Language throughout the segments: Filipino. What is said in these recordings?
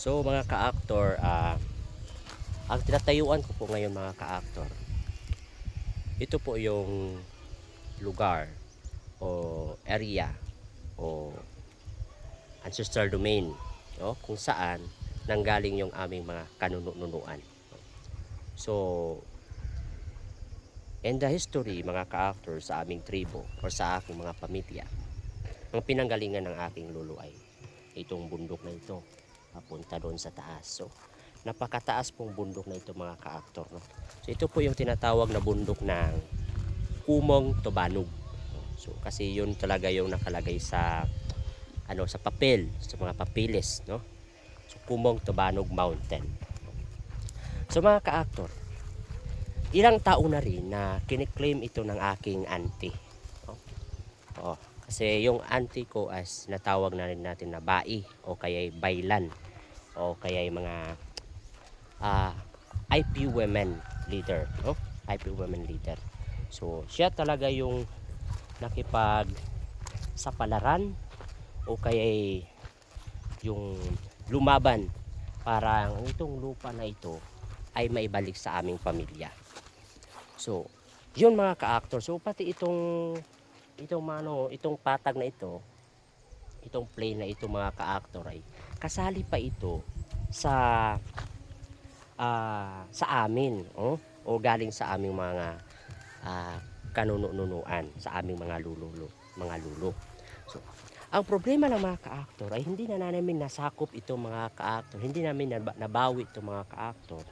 So mga ka-actor, ang tinatayuan ko po ngayon mga ka-actor, ito po yung lugar o area o ancestral domain, no? Kung saan nanggaling yung aming mga kanunuan. So, in the history mga ka-actor sa aming tribo or sa aking mga pamilya, ang pinanggalingan ng aking lolo ay itong bundok na ito papunta doon sa taas. So, napakataas pong bundok na ito mga ka-actor, no? So, ito po yung tinatawag na bundok ng Kumong Tobanog. So, kasi yun talaga yung nakalagay sa sa papel, sa mga papilis, no? So, Kumong Tobanog Mountain. So, mga ka-actor, ilang taon na rin na kiniklaim ito ng aking auntie. Oh, kasi yung auntie ko as natawag na rin natin na bai o kaya baylan o kaya mga IP women leader, no? IP women leader. So siya talaga yung nakipag sa palaran o kaya yung lumaban para itong lupa na ito ay maibalik sa aming pamilya. So yun mga ka-actor. So pati itong patag na ito, itong plane na ito mga ka-actor ay kasali pa ito sa sa amin, o galing sa aming mga kanunuan, sa aming mga lulo. So ang problema ng mga ka-actor ay hindi na namin nasakop itong mga ka-actor, hindi namin nabawi itong mga ka-actor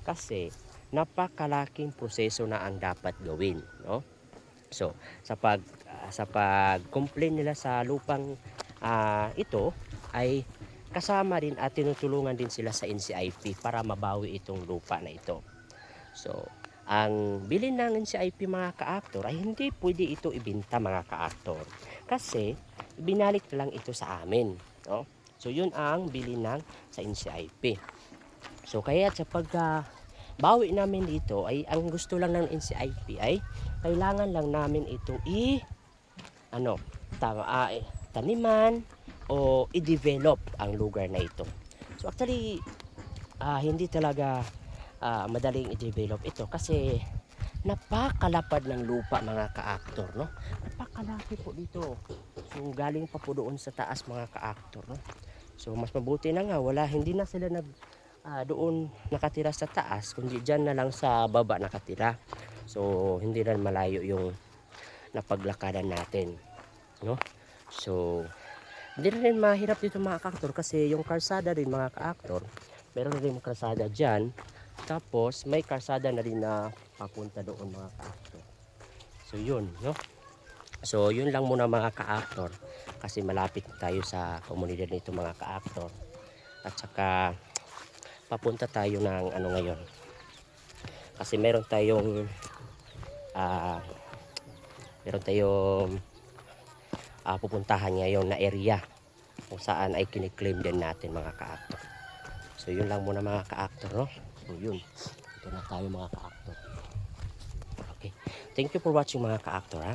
kasi napakalaking proseso na ang dapat gawin, no? So, sa pag-complain nila sa lupang ito ay kasama din at tinutulungan din sila sa NCIP para mabawi itong lupa na ito. So, ang bilin ng NCIP mga ka-actor ay hindi pwede ito ibenta mga ka-actor kasi binalik lang ito sa amin, no? So, yun ang bilin ng sa NCIP. So, kaya sa bawi namin dito ay ang gusto lang ng NCIP ay kailangan lang namin ito taniman o i-develop ang lugar na ito. So actually hindi talaga madaling i-develop ito kasi napakalapad ng lupa mga ka-actor, no? Napakalaki po dito. So galing pa po doon sa taas mga ka-actor, no? So mas mabuti na nga hindi na sila doon nakatira sa taas kundi dyan na lang sa baba nakatira. So hindi na malayo yung napaglakadan natin, no? So hindi rin mahirap dito mga ka-actor kasi yung kalsada rin mga ka-actor, meron rin kalsada dyan, tapos may kalsada na rin na papunta doon mga ka-actor. So yun, no? So yun lang muna mga ka-actor kasi malapit tayo sa komunidad nito mga ka-actor. At saka papunta tayo ng ngayon kasi meron tayong pupuntahan ngayon na area kung saan ay kiniklaim din natin mga ka-actor. So yun lang muna mga ka-actor, no? So yun, ito na tayo mga ka-actor. Okay, thank you for watching mga ka-actor, ha.